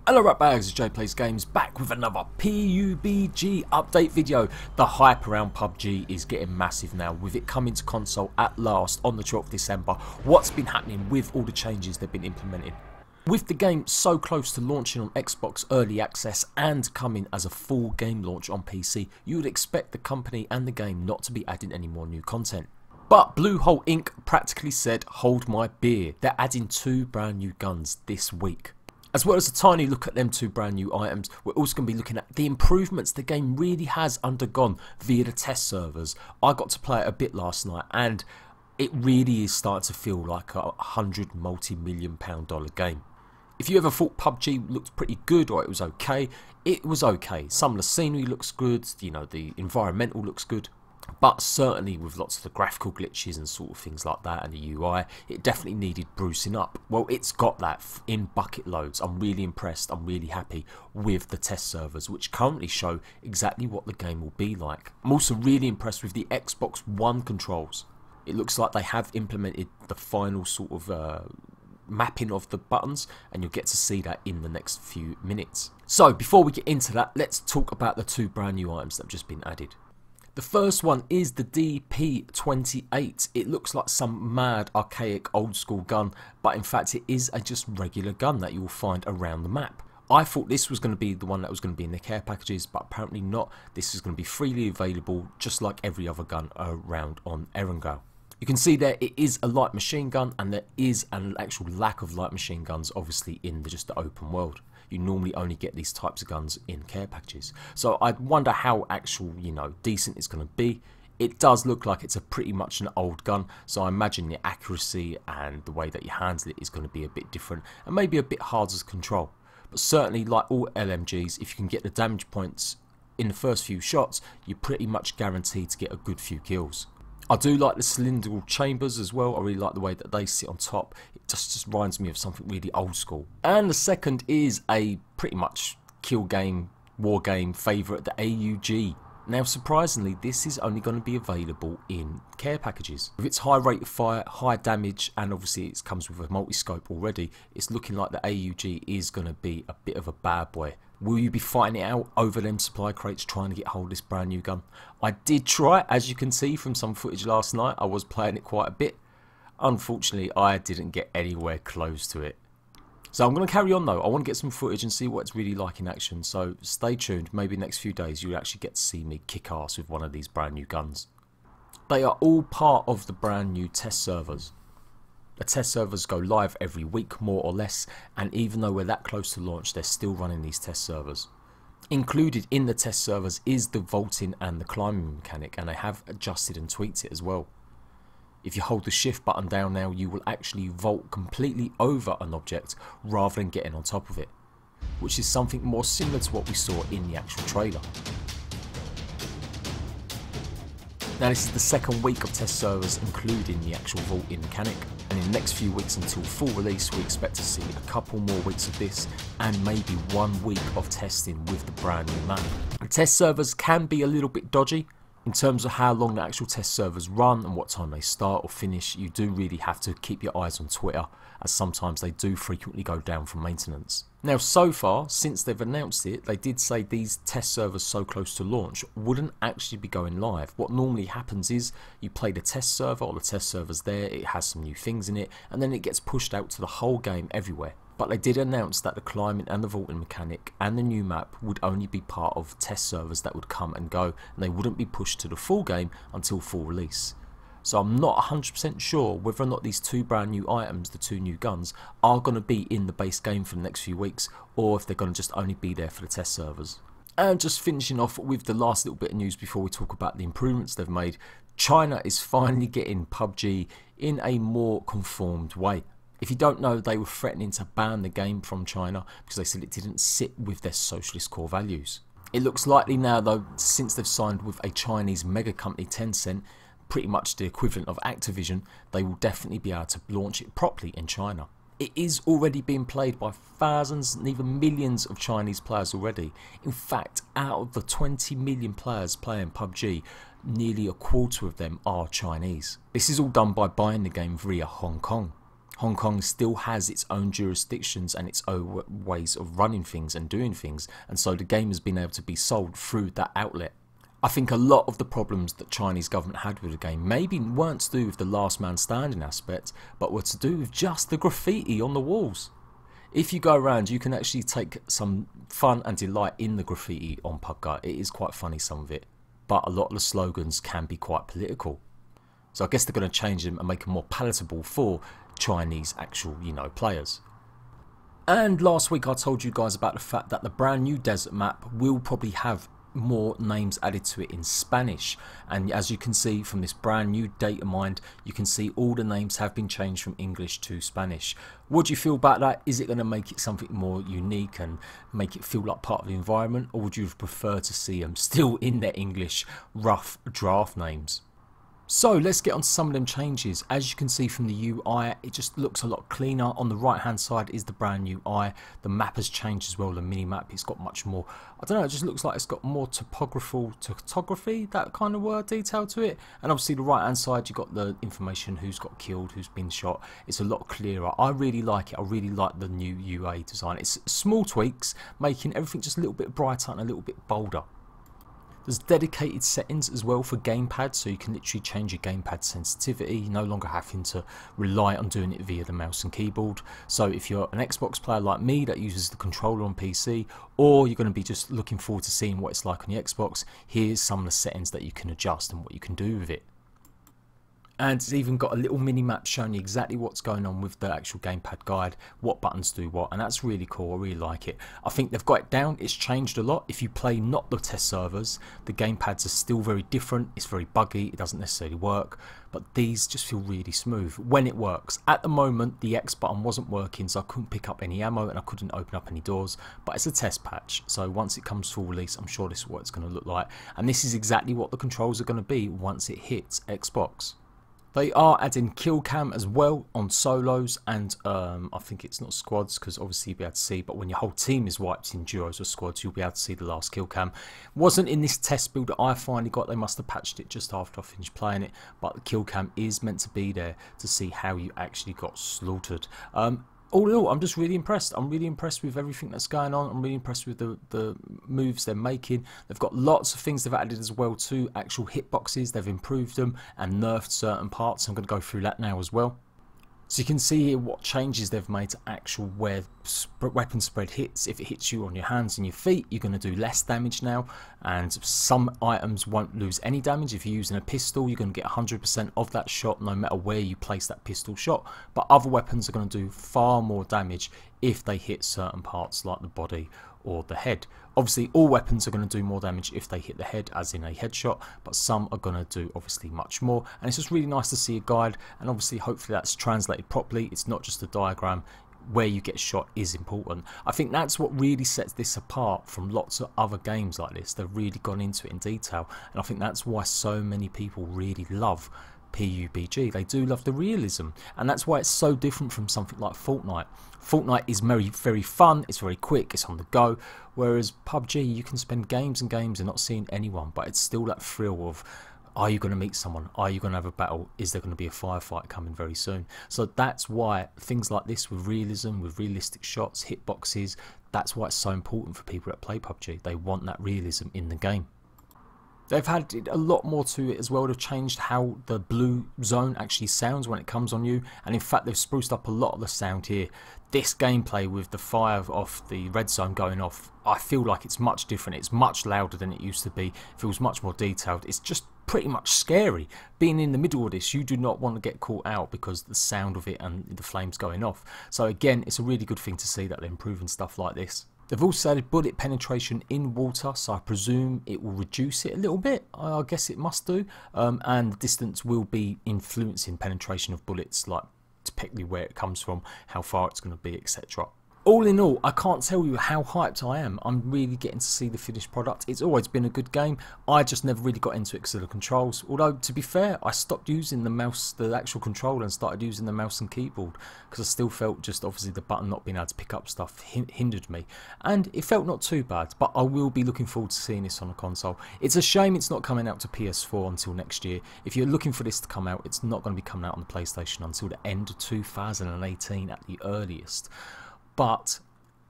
Hello Ratbags, it's Jade Plays Games back with another PUBG update video. The hype around PUBG is getting massive now with it coming to console at last on the 12th of December. What's been happening with all the changes they've been implementing? With the game so close to launching on Xbox Early Access and coming as a full game launch on PC, you would expect the company and the game not to be adding any more new content. But Bluehole Inc. practically said, hold my beer, they're adding 2 brand new guns this week. As well as a tiny look at them 2 brand new items, we're also going to be looking at the improvements the game really has undergone via the test servers. I got to play it a bit last night and it really is starting to feel like a $100 multi-million-pound game. If you ever thought PUBG looked pretty good or it was okay, it was okay. Some of the scenery looks good, you know, the environmental looks good. But certainly with lots of the graphical glitches and sort of things like that and the UI, it definitely needed bruising up. Well, it's got that in bucket loads. I'm really impressed, I'm really happy with the test servers, which currently show exactly what the game will be like. I'm also really impressed with the Xbox One controls. It looks like they have implemented the final sort of mapping of the buttons, and you'll get to see that in the next few minutes. So before we get into that, let's talk about the 2 brand new items that have just been added. The first one is the DP28. It looks like some mad archaic old school gun, but in fact it is a just regular gun that you will find around the map. I thought this was going to be the one that was going to be in the care packages, but apparently not. This is going to be freely available just like every other gun around on Erangel. You can see there it is a light machine gun, and there is an actual lack of light machine guns obviously in just the open world. You normally only get these types of guns in care packages. So I wonder how actual, you know, decent it's going to be. It does look like it's a pretty much an old gun, so I imagine the accuracy and the way that you handle it is going to be a bit different and maybe a bit harder to control. But certainly, like all LMGs, if you can get the damage points in the first few shots, you're pretty much guaranteed to get a good few kills. I do like the cylindrical chambers as well. I really like the way that they sit on top. It just reminds me of something really old school. And the second is a pretty much kill game, war game favourite, the AUG. Now surprisingly, this is only going to be available in care packages. With its high rate of fire, high damage, and obviously it comes with a multi-scope already, it's looking like the AUG is going to be a bit of a bad boy. Will you be fighting it out over them supply crates trying to get hold of this brand new gun? I did try, as you can see from some footage last night. I was playing it quite a bit. Unfortunately, I didn't get anywhere close to it. So I'm going to carry on though. I want to get some footage and see what it's really like in action. So stay tuned. Maybe next few days you'll actually get to see me kick ass with one of these brand new guns. They are all part of the brand new test servers. The test servers go live every week, more or less, and even though we're that close to launch, they're still running these test servers. Included in the test servers is the vaulting and the climbing mechanic, and they have adjusted and tweaked it as well. If you hold the shift button down now, you will actually vault completely over an object rather than getting on top of it, which is something more similar to what we saw in the actual trailer. Now this is the second week of test servers including the actual vaulting mechanic, and in the next few weeks until full release we expect to see a couple more weeks of this and maybe 1 week of testing with the brand new map. The test servers can be a little bit dodgy in terms of how long the actual test servers run and what time they start or finish. You do really have to keep your eyes on Twitter, as sometimes they do frequently go down for maintenance. Now so far, since they've announced it, they did say these test servers so close to launch wouldn't actually be going live. What normally happens is you play the test server, or the test server's there, it has some new things in it, and then it gets pushed out to the whole game everywhere. But they did announce that the climbing and the vaulting mechanic and the new map would only be part of test servers that would come and go, and they wouldn't be pushed to the full game until full release. So I'm not 100% sure whether or not these 2 brand new items, the 2 new guns, are going to be in the base game for the next few weeks, or if they're going to just only be there for the test servers. And just finishing off with the last little bit of news before we talk about the improvements they've made, China is finally getting PUBG in a more conformed way. If you don't know, they were threatening to ban the game from China because they said it didn't sit with their socialist core values. It looks likely now though, since they've signed with a Chinese mega company Tencent, pretty much the equivalent of Activision, they will definitely be able to launch it properly in China. It is already being played by thousands and even millions of Chinese players already. In fact, out of the 20 million players playing PUBG, nearly a quarter of them are Chinese. This is all done by buying the game via Hong Kong. Hong Kong still has its own jurisdictions and its own ways of running things and doing things, and so the game has been able to be sold through that outlet. I think a lot of the problems that Chinese government had with the game maybe weren't to do with the last man standing aspect, but were to do with just the graffiti on the walls. If you go around, you can actually take some fun and delight in the graffiti on Pubg. It is quite funny, some of it, but a lot of the slogans can be quite political. So I guess they're going to change them and make them more palatable for Chinese actual, players. And last week I told you guys about the fact that the brand new desert map will probably have more names added to it in Spanish, and as you can see from this brand new data mined, you can see all the names have been changed from English to Spanish. What do you feel about that? Is it going to make it something more unique and make it feel like part of the environment, or would you prefer to see them still in their English rough draft names? So let's get on to some of them changes. As you can see from the UI, it just looks a lot cleaner. On the right hand side is the brand new UI. The map has changed as well, the mini map. It's got much more, I don't know, it just looks like it's got more topography, that kind of word, detail to it. And obviously the right hand side, you've got the information, who's got killed, who's been shot. It's a lot clearer. I really like it. I really like the new UI design. It's small tweaks, making everything just a little bit brighter and a little bit bolder. There's dedicated settings as well for gamepad, so you can literally change your gamepad sensitivity, no longer having to rely on doing it via the mouse and keyboard. So if you're an Xbox player like me that uses the controller on PC, or you're going to be just looking forward to seeing what it's like on your Xbox, here's some of the settings that you can adjust and what you can do with it. And it's even got a little mini map showing you exactly what's going on with the actual gamepad guide, what buttons do what, and that's really cool. I really like it. I think they've got it down. It's changed a lot. If you play not the test servers, the gamepads are still very different. It's very buggy. It doesn't necessarily work, but these just feel really smooth when it works. At the moment, the X button wasn't working, so I couldn't pick up any ammo and I couldn't open up any doors, but it's a test patch, so once it comes full release, I'm sure this is what it's going to look like, and this is exactly what the controls are going to be once it hits Xbox. They are adding kill cam as well on solos, and I think it's not squads, because obviously you'll be able to see, but when your whole team is wiped in duos or squads, you'll be able to see the last kill cam. Wasn't in this test build that I finally got. They must have patched it just after I finished playing it, but the kill cam is meant to be there to see how you actually got slaughtered. All in all, I'm just really impressed. I'm really impressed with everything that's going on. I'm really impressed with the moves they're making. They've got lots of things they've added as well too. Actual hitboxes, they've improved them and nerfed certain parts. I'm going to go through that now as well. So you can see here what changes they've made to actual where weapon spread hits. If it hits you on your hands and your feet, you're going to do less damage now, and some items won't lose any damage. If you're using a pistol, you're going to get 100% of that shot no matter where you place that pistol shot, but other weapons are going to do far more damage if they hit certain parts like the body or the head. Obviously all weapons are going to do more damage if they hit the head, as in a headshot, but some are going to do obviously much more, and it's just really nice to see a guide, and obviously hopefully that's translated properly. It's not just a diagram. Where you get shot is important. I think that's what really sets this apart from lots of other games like this. They've really gone into it in detail, and I think that's why so many people really love Pubg. They do love the realism, and that's why it's so different from something like Fortnite. Fortnite is very fun, it's very quick, it's on the go, whereas Pubg, you can spend games and games and not seeing anyone, but it's still that thrill of, are you going to meet someone? Are you going to have a battle? Is there going to be a firefight coming very soon? So that's why things like this with realism, with realistic shots, hitboxes, that's why it's so important for people that play Pubg. They want that realism in the game. They've had a lot more to it as well. They've changed how the blue zone actually sounds when it comes on you, and in fact they've spruced up a lot of the sound here. This gameplay with the fire off the red zone going off, I feel like it's much different. It's much louder than it used to be. It feels much more detailed. It's just pretty much scary. Being in the middle of this, you do not want to get caught out because of the sound of it and the flames going off. So again, it's a really good thing to see that they're improving stuff like this. They've also added bullet penetration in water, so I presume it will reduce it a little bit. I guess it must do. And the distance will be influencing penetration of bullets, like typically where it comes from, how far it's going to be, etc. all in all, I can't tell you how hyped I am. I'm really getting to see the finished product. It's always been a good game. I just never really got into it because of the controls. Although, to be fair, I stopped using the mouse, the actual controller, and started using the mouse and keyboard because I still felt just obviously the button not being able to pick up stuff hindered me. And it felt not too bad, but I will be looking forward to seeing this on a console. It's a shame it's not coming out to PS4 until next year. If you're looking for this to come out, it's not going to be coming out on the PlayStation until the end of 2018 at the earliest. But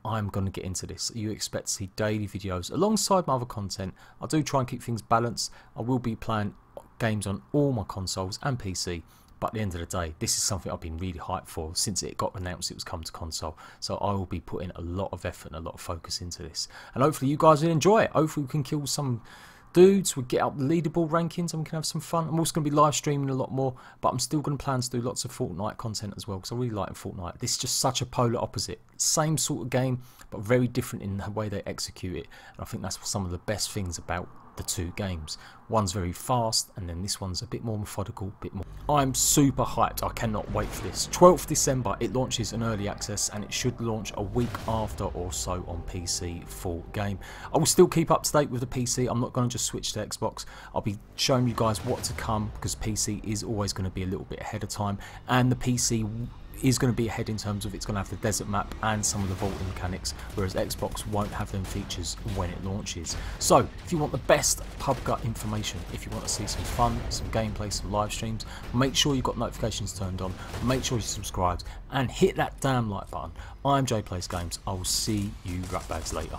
I'm going to get into this. You expect to see daily videos alongside my other content. I do try and keep things balanced. I will be playing games on all my consoles and PC. But at the end of the day, this is something I've been really hyped for since it got announced it was coming to console. So I will be putting a lot of effort and a lot of focus into this. And hopefully you guys will enjoy it. Hopefully we can kill some dudes, we'll get up the leaderboard rankings and we can have some fun. I'm also going to be live streaming a lot more, but I'm still going to plan to do lots of Fortnite content as well because I really like Fortnite. This is just such a polar opposite. Same sort of game, but very different in the way they execute it. And I think that's some of the best things about the two games. One's very fast and then this one's a bit more methodical, bit more. I'm super hyped. I cannot wait for this. 12th December it launches in early access and it should launch a week after or so on PC full game. I will still keep up to date with the PC. I'm not going to just switch to Xbox. I'll be showing you guys what to come because PC is always going to be a little bit ahead of time, and the PC is going to be ahead in terms of it's going to have the desert map and some of the vaulting mechanics, whereas Xbox won't have them features when it launches. So if you want the best Pubg information, if you want to see some fun, some gameplay, some live streams, make sure you've got notifications turned on, make sure you're subscribed and hit that damn like button. I'm Jade Plays Games. I will see you ratbags later.